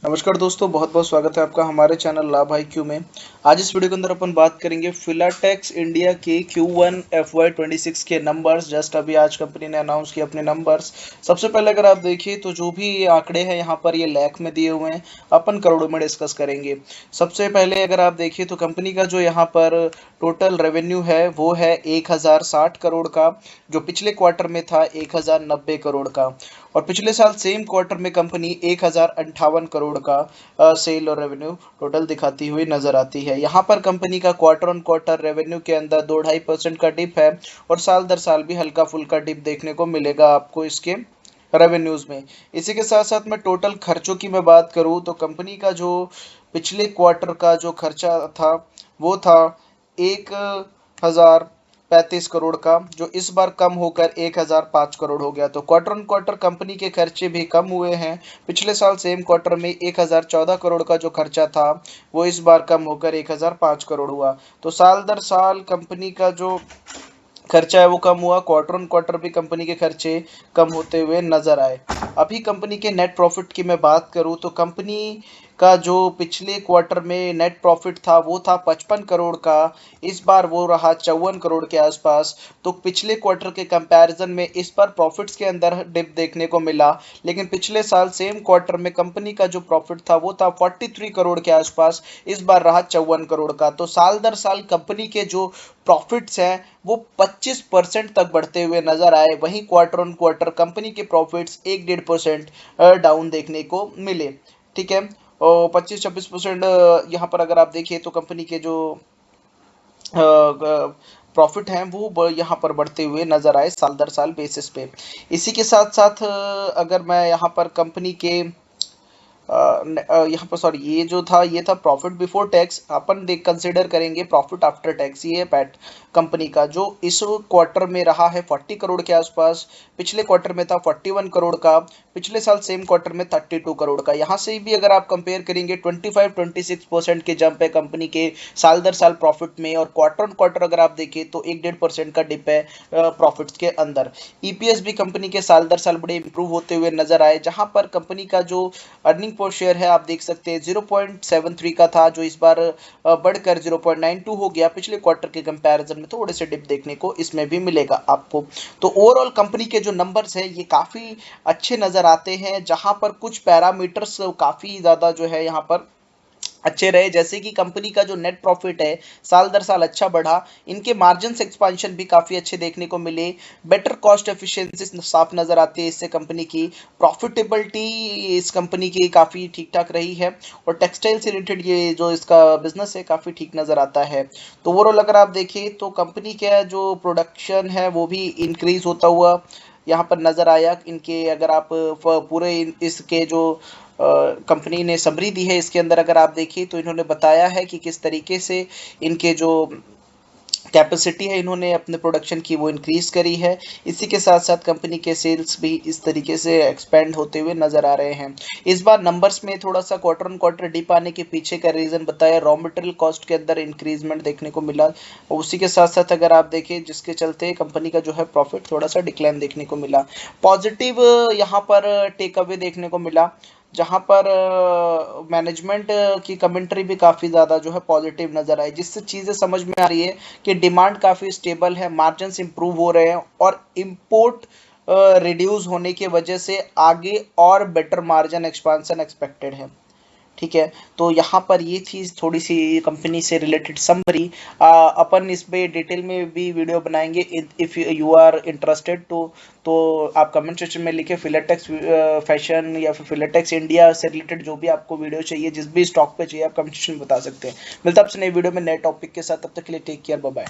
नमस्कार दोस्तों, बहुत बहुत स्वागत है आपका हमारे चैनल लाभ IQ में। आज इस वीडियो के अंदर अपन बात करेंगे फिलाटेक्स इंडिया के Q1 FY26 के नंबर्स। जस्ट अभी आज कंपनी ने अनाउंस किया अपने नंबर्स। सबसे पहले अगर आप देखिए तो जो भी आंकड़े हैं यहाँ पर ये लाख में दिए हुए हैं, अपन करोड़ों में डिस्कस करेंगे। सबसे पहले अगर आप देखिए तो कंपनी का जो यहाँ पर टोटल रेवेन्यू है वो है 1060 करोड़ का, जो पिछले क्वार्टर में था 1090 करोड़ का। और पिछले साल सेम क्वार्टर में कंपनी 1058 करोड़ का सेल और रेवेन्यू टोटल दिखाती हुई नजर आती है। यहाँ पर कंपनी का क्वार्टर ऑन क्वार्टर रेवेन्यू के अंदर 2-2.5% का डिप है, और साल दर साल भी हल्का फुल्का डिप देखने को मिलेगा आपको इसके रेवेन्यूज में। इसी के साथ साथ मैं टोटल खर्चों की मैं बात करूँ तो कंपनी का जो पिछले क्वार्टर का जो खर्चा था वो था 1035 करोड़ का, जो इस बार कम होकर 1005 करोड़ हो गया। तो क्वार्टर ऑन क्वार्टर कंपनी के खर्चे भी कम हुए हैं। पिछले साल सेम क्वार्टर में 1014 करोड़ का जो खर्चा था वो इस बार कम होकर 1005 करोड़ हुआ। तो साल दर साल कंपनी का जो खर्चा है वो कम हुआ, क्वार्टर ऑन क्वार्टर भी कंपनी के खर्चे कम होते हुए नजर आए। अभी कंपनी के नेट प्रॉफिट की मैं बात करूं तो कंपनी का जो पिछले क्वार्टर में नेट प्रॉफिट था वो था 55 करोड़ का, इस बार वो रहा 54 करोड़ के आसपास। तो पिछले क्वार्टर के कंपैरिजन में इस बार प्रॉफिट्स के अंदर डिप देखने को मिला, लेकिन पिछले साल सेम क्वार्टर में कंपनी का जो प्रॉफिट था वो था 43 करोड़ के आसपास, इस बार रहा 54 करोड़ का। तो साल दर साल कंपनी के जो प्रॉफिट्स हैं वो 25% तक बढ़ते हुए नजर आए। वहीं क्वार्टर ऑन क्वार्टर कंपनी के प्रॉफिट्स 1-1.5% डाउन देखने को मिले। ठीक है, और 25-26% यहाँ पर अगर आप देखिए तो कंपनी के जो प्रॉफिट हैं वो यहाँ पर बढ़ते हुए नजर आए साल दर साल बेसिस पे। इसी के साथ साथ अगर मैं यहाँ पर कंपनी के यहाँ पर सॉरी, ये जो था ये था प्रॉफिट बिफोर टैक्स। अपन देख कंसिडर करेंगे प्रॉफिट आफ्टर टैक्स। ये पैट कंपनी का जो इस क्वार्टर में रहा है 40 करोड़ के आसपास, पिछले क्वार्टर में था 41 करोड़ का, पिछले साल सेम क्वार्टर में 32 करोड़ का। यहाँ से भी अगर आप कंपेयर करेंगे 25-26% के जंप है कंपनी के साल दर साल प्रॉफिट में, और क्वार्टर ऑन क्वार्टर अगर आप देखें तो 1-1.5% का डिप है प्रॉफिट्स के अंदर। ईपीएस भी कंपनी के साल दर साल बड़े इंप्रूव होते हुए नजर आए, जहां पर कंपनी का जो अर्निंग पर शेयर है आप देख सकते हैं 0.73 का था, जो इस बार बढ़कर 0.92 हो गया। पिछले क्वार्टर के कंपैरिजन में थोड़े से डिप देखने को इसमें भी मिलेगा आपको। तो ओवरऑल कंपनी के जो नंबर्स हैं ये काफ़ी अच्छे नज़र आते हैं, जहां पर कुछ पैरामीटर्स काफ़ी ज़्यादा जो है यहाँ पर अच्छे रहे, जैसे कि कंपनी का जो नेट प्रॉफिट है साल दर साल अच्छा बढ़ा, इनके मार्जिन्स एक्सपांशन भी काफ़ी अच्छे देखने को मिले, बेटर कॉस्ट एफिशिएंसी साफ नज़र आती है इससे कंपनी की, प्रॉफिटेबिलिटी इस कंपनी की काफ़ी ठीक ठाक रही है, और टेक्सटाइल से रिलेटेड ये जो इसका बिजनेस है काफ़ी ठीक नज़र आता है। तो ओवरऑल अगर आप देखें तो कंपनी का जो प्रोडक्शन है वो भी इंक्रीज होता हुआ यहाँ पर नज़र आया। इनके अगर आप पूरे इसके जो कंपनी ने समरी दी है इसके अंदर अगर आप देखिए तो इन्होंने बताया है कि किस तरीके से इनके जो कैपेसिटी है इन्होंने अपने प्रोडक्शन की वो इंक्रीज करी है। इसी के साथ साथ कंपनी के सेल्स भी इस तरीके से एक्सपेंड होते हुए नजर आ रहे हैं। इस बार नंबर्स में थोड़ा सा क्वार्टर ऑन क्वार्टर डिप आने के पीछे का रीजन बताया, रॉ मटेरियल कॉस्ट के अंदर इंक्रीजमेंट देखने को मिला, और उसी के साथ साथ अगर आप देखें जिसके चलते कंपनी का जो है प्रॉफिट थोड़ा सा डिक्लाइन देखने को मिला। पॉजिटिव यहाँ पर टेक अवे देखने को मिला, जहाँ पर मैनेजमेंट की कमेंट्री भी काफ़ी ज़्यादा जो है पॉजिटिव नज़र आई, जिससे चीज़ें समझ में आ रही है कि डिमांड काफ़ी स्टेबल है, मार्जिन्स इंप्रूव हो रहे हैं, और इम्पोर्ट रिड्यूस होने की वजह से आगे और बेटर मार्जिन एक्सपांसन एक्सपेक्टेड है। ठीक है, तो यहाँ पर ये थी थोड़ी सी कंपनी से रिलेटेड समरी। अपन इस पे डिटेल में भी वीडियो बनाएंगे इफ़ यू आर इंटरेस्टेड तो आप कमेंट सेक्शन में लिखे फिलाटेक्स फैशन या फिर फिलाटेक्स इंडिया से रिलेटेड जो भी आपको वीडियो चाहिए, जिस भी स्टॉक पे चाहिए आप कमेंट सेक्शन में बता सकते हैं। मिलता है आपसे नई वीडियो में नए टॉपिक के साथ, तब तक के लिए टेक केयर, बाय बाय।